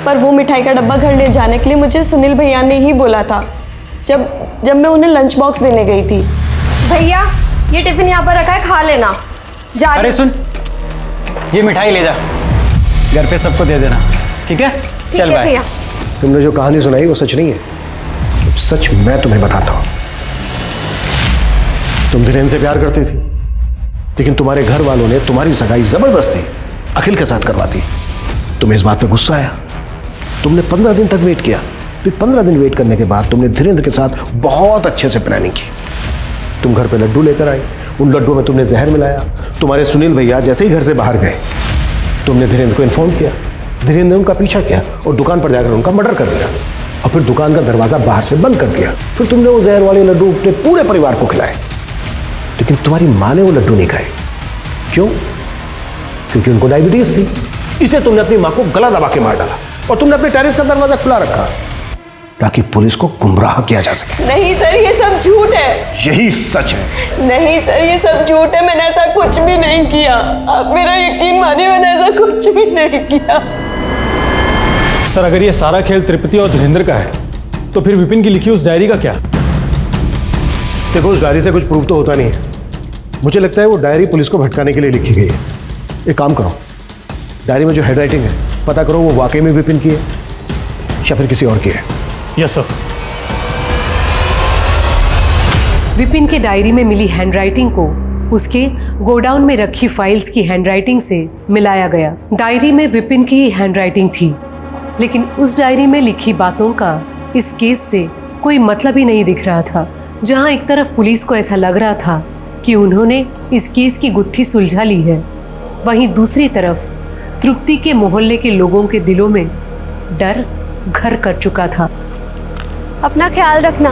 पर वो मिठाई का डब्बा घर ले जाने के लिए मुझे सुनील भैया ने ही बोला था जब मैं उन्हें लंच बॉक्स देने गई थी। भैया, ये टिफिन यहाँ पर रखा है, खा लेना। अरे सुन, ये मिठाई ले जा, घर पे सबको दे देना, ठीक है? चल बाय। तुमने जो कहानी सुनाई वो सच नहीं है। सच मैं तुम्हें बताता हूँ। तुम धीरेन्द्र से प्यार करती थी, लेकिन तुम्हारे घर वालों ने तुम्हारी सगाई जबरदस्ती अखिल के साथ करवा दी। तुम्हें इस बात पे गुस्सा आया, तुमने 15 दिन तक वेट किया। फिर 15 दिन वेट करने के बाद तुमने धीरेन्द्र के साथ बहुत अच्छे से प्लानिंग की। तुम घर पे लड्डू लेकर आई, उन लड्डुओं में तुमने जहर मिलाया। तुम्हारे सुनील भैया जैसे ही घर से बाहर गए, तुमने धीरेन्द्र को इन्फॉर्म किया। धीरेन्द्र ने उनका पीछा किया और दुकान पर जाकर उनका मर्डर कर दिया, और फिर दुकान का दरवाजा बाहर से बंद कर दिया। फिर तुमने वो जहर वाले लड्डू अपने पूरे परिवार को खिलाए, लेकिन तुम्हारी माँ ने वो लड्डू नहीं खाए। क्यों? क्योंकि उनको डायबिटीज थी, इसलिए तुमने अपनी माँ को गला दबा के मार डाला और तुमने अपने टेरेस का दरवाजा खुला रखा ताकि पुलिस को गुमराह किया जा सके। नहीं सर, ये सब झूठ है। यही सच है। नहीं सर, ये सब झूठ है। मैंने ऐसा कुछ भी नहीं किया। आप मेरा यकीन मानिए, मैंने ऐसा कुछ भी नहीं किया। सर, अगर ये सारा खेल तृप्ति और धीरेन्द्र का है, तो फिर विपिन की लिखी उस डायरी का क्या? देखो, उस डायरी से कुछ प्रूफ तो होता नहीं है। मुझे लगता है वो डायरी पुलिस को भटकाने के लिए लिखी गई है। एक काम करो, डायरी में जो हैंडराइटिंग है पता करो वो वाकई में विपिन की है या फिर किसी और की है। Yes sir. विपिन के डायरी में मिली हैंडराइटिंग को उसके गोडाउन में रखी फाइल्स की हैंडराइटिंग से मिलाया गया। डायरी में विपिन की हैंडराइटिंग थी, लेकिन उस डायरी में लिखी बातों का इस केस से कोई मतलब ही नहीं दिख रहा था। जहां एक तरफ पुलिस को ऐसा लग रहा था कि उन्होंने इस केस की गुत्थी सुलझा ली है, वहीं दूसरी तरफ तृप्ति के मोहल्ले के लोगों के दिलों में डर घर कर चुका था। अपना ख्याल रखना।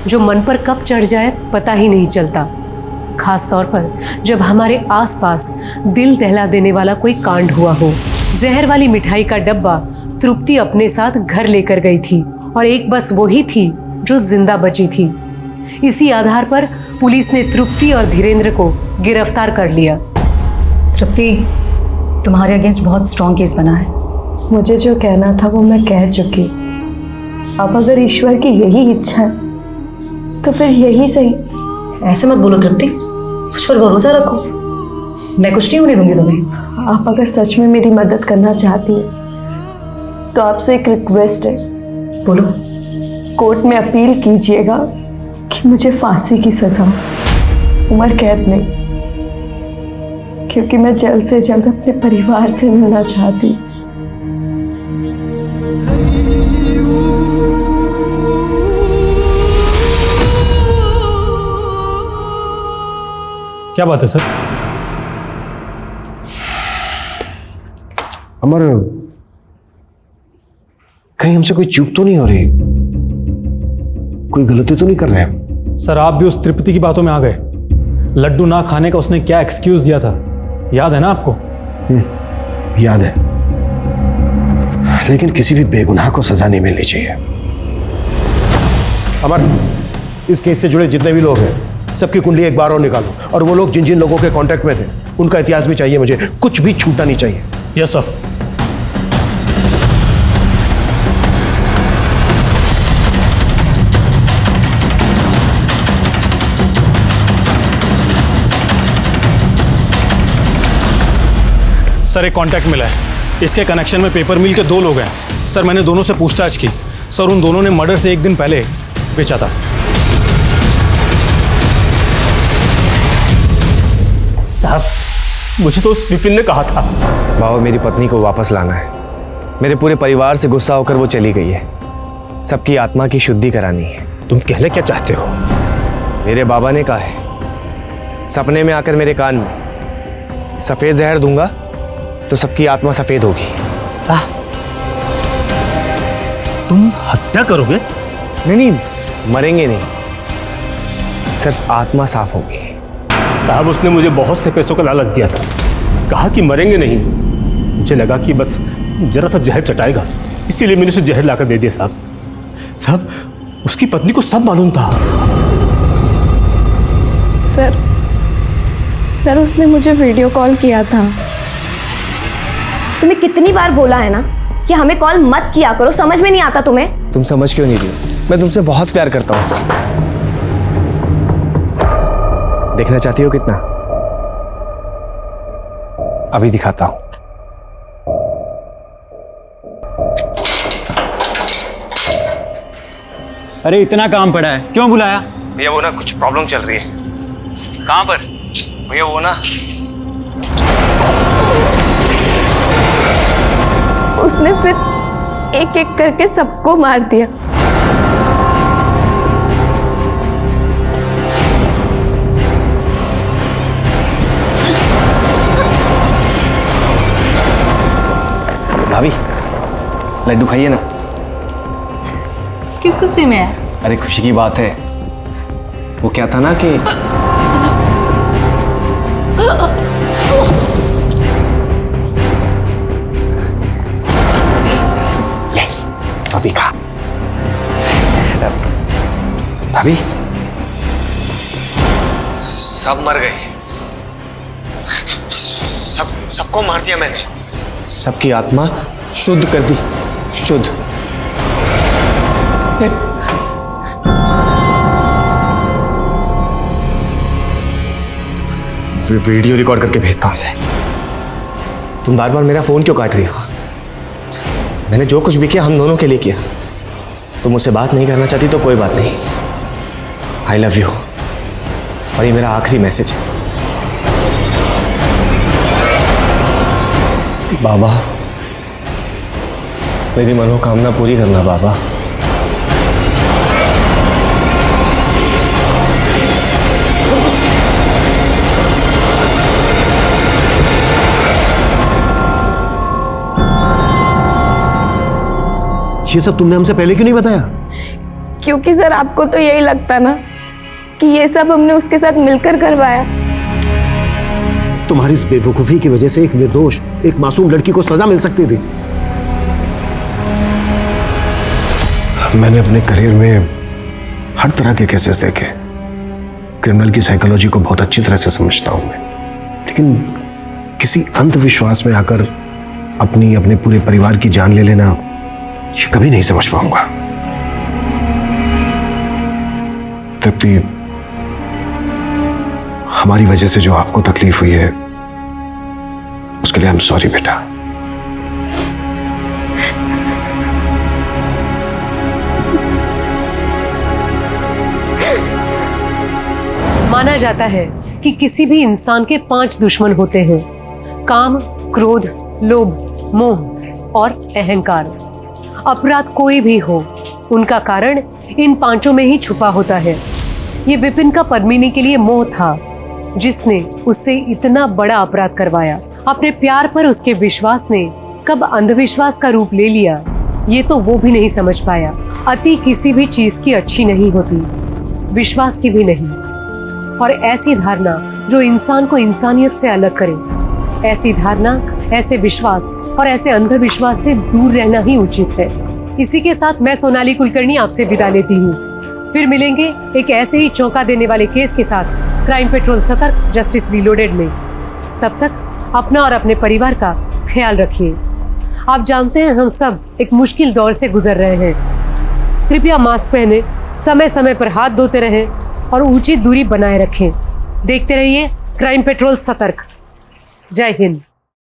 जो मन पर कब चढ़ जाए पता ही नहीं चलता, खास तौर पर जब हमारे आसपास दिल दहला देने वाला कोई कांड हुआ हो। जहर वाली मिठाई का डब्बा तृप्ति अपने साथ घर लेकर गई थी और एक बस वही थी जो जिंदा बची थी। इसी आधार पर पुलिस ने तृप्ति और धीरेन्द्र को गिरफ्तार कर लिया। तृप्ति, तुम्हारे अगेंस्ट बहुत स्ट्रॉन्ग केस बना है। मुझे जो कहना था वो मैं कह चुकी। अब अगर ईश्वर की यही इच्छा है तो फिर यही सही। ऐसे मत बोलो तृप्ति, उस पर भरोसा रखो। मैं कुछ नहीं होने दूंगी तुम्हें। आप अगर सच में मेरी मदद करना चाहती हैं तो आपसे एक रिक्वेस्ट है। बोलो। कोर्ट में अपील कीजिएगा कि मुझे फांसी की सजा, उम्र कैद नहीं, क्योंकि मैं जल्द से जल्द अपने परिवार से मिलना चाहती। क्या बात है सर? अमर, कहीं हमसे कोई चूक तो नहीं हो रही? कोई गलती तो नहीं कर रहे हैं? सर, आप भी उस तृप्ति की बातों में आ गए। लड्डू ना खाने का उसने क्या एक्सक्यूज दिया था, याद है ना आपको? याद है, लेकिन किसी भी बेगुनाह को सजा नहीं मिलनी चाहिए। अमर, इस केस से जुड़े जितने भी लोग हैं सबकी कुंडली एक बार और निकालो, और वो लोग जिन जिन लोगों के कांटेक्ट में थे उनका इतिहास भी चाहिए मुझे। कुछ भी छूटना नहीं चाहिए। Yes sir. सर, एक कांटेक्ट मिला है। इसके कनेक्शन में पेपर मिल के 2 लोग हैं। सर, मैंने दोनों से पूछताछ की। सर, उन दोनों ने मर्डर से 1 दिन पहले बेचा था। साहब, मुझे तो उस विपिन ने कहा था। बाबा, मेरी पत्नी को वापस लाना है। मेरे पूरे परिवार से गुस्सा होकर वो चली गई है। सबकी आत्मा की शुद्धि करानी है। तुम कहना क्या चाहते हो? मेरे बाबा ने कहा है, सपने में आकर मेरे कान में सफेद जहर दूंगा तो सबकी आत्मा सफेद होगी। तुम हत्या करोगे? नहीं, मरेंगे नहीं, सिर्फ आत्मा साफ होगी। साहब, उसने मुझे बहुत से पैसों का लालच दिया था, कहा कि मरेंगे नहीं। मुझे लगा कि बस जरा सा जहर चटाएगा, इसीलिए मैंने उसे जहर लाकर दे दिया। साहब, उसकी पत्नी को सब मालूम था। सर, उसने मुझे वीडियो कॉल किया था। तुम्हें कितनी बार बोला है ना कि हमें कॉल मत किया करो, समझ में नहीं आता तुम्हें? तुम समझ क्यों नहीं रही? मैं तुमसे बहुत प्यार करता हूँ। देखना चाहती हो कितना? अभी दिखाता हूं। अरे इतना काम पड़ा है, क्यों बुलाया? भैया वो ना कुछ प्रॉब्लम चल रही है। कहाँ पर? भैया वो ना उसने फिर एक एक करके सबको मार दिया। भाभी लड्डू खाइए ना। किस खुशी में है? अरे खुशी की बात है, वो क्या था ना कि ले तो भी खा। भाभी सब मर गए, सबको मार दिया मैंने, सबकी आत्मा शुद्ध कर दी, शुद्ध। वीडियो रिकॉर्ड करके भेजता हूं उसे। तुम बार बार मेरा फोन क्यों काट रही हो? मैंने जो कुछ भी किया हम दोनों के लिए किया। तुम मुझसे बात नहीं करना चाहती तो कोई बात नहीं, आई लव यू, और ये मेरा आखिरी मैसेज है। बाबा मेरी मनोकामना पूरी करना बाबा। ये सब तुमने हमसे पहले क्यों नहीं बताया? क्योंकि सर आपको तो यही लगता ना कि ये सब हमने उसके साथ मिलकर करवाया। तुम्हारी इस बेवकूफी की वजह से एक निर्दोष, एक मासूम लड़की को सजा मिल सकती थी। मैंने अपने करियर में हर तरह के केसेस देखे, क्रिमिनल की साइकोलॉजी को बहुत अच्छी तरह से समझता हूं मैं, लेकिन किसी अंधविश्वास में आकर अपने पूरे परिवार की जान ले लेना, ये कभी नहीं समझ पाऊंगा। तृप्ति, हमारी वजह से जो आपको तकलीफ हुई है उसके लिए आई एम सॉरी बेटा। माना जाता है कि किसी भी इंसान के 5 दुश्मन होते हैं: काम, क्रोध, लोभ, मोह और अहंकार। अपराध कोई भी हो, उनका कारण इन 5 में ही छुपा होता है। ये विपिन का पद्मिनी के लिए मोह था, जिसने उससे इतना बड़ा अपराध करवाया। अपने प्यार पर उसके विश्वास ने कब अंधविश्वास का रूप ले लिया, ये तो वो भी नहीं समझ पाया। अति किसी भी चीज की अच्छी नहीं होती, विश्वास की भी नहीं। और ऐसी धारणा जो इंसान को इंसानियत से अलग करे, ऐसी धारणा, ऐसे विश्वास और ऐसे अंधविश्वास से दूर रहना ही उचित है। इसी के साथ मैं सोनाली कुलकर्णी आपसे विदा लेती हूँ। फिर मिलेंगे एक ऐसे ही चौंका देने वाले केस के साथ क्राइम पेट्रोल सतर्क जस्टिस रीलोडेड में। तब तक अपना और अपने परिवार का ख्याल रखिए। आप जानते हैं हम सब एक मुश्किल दौर से गुजर रहे हैं। कृपया मास्क पहने, समय समय पर हाथ धोते रहें और उचित दूरी बनाए रखें। देखते रहिए क्राइम पेट्रोल सतर्क। जय हिंद।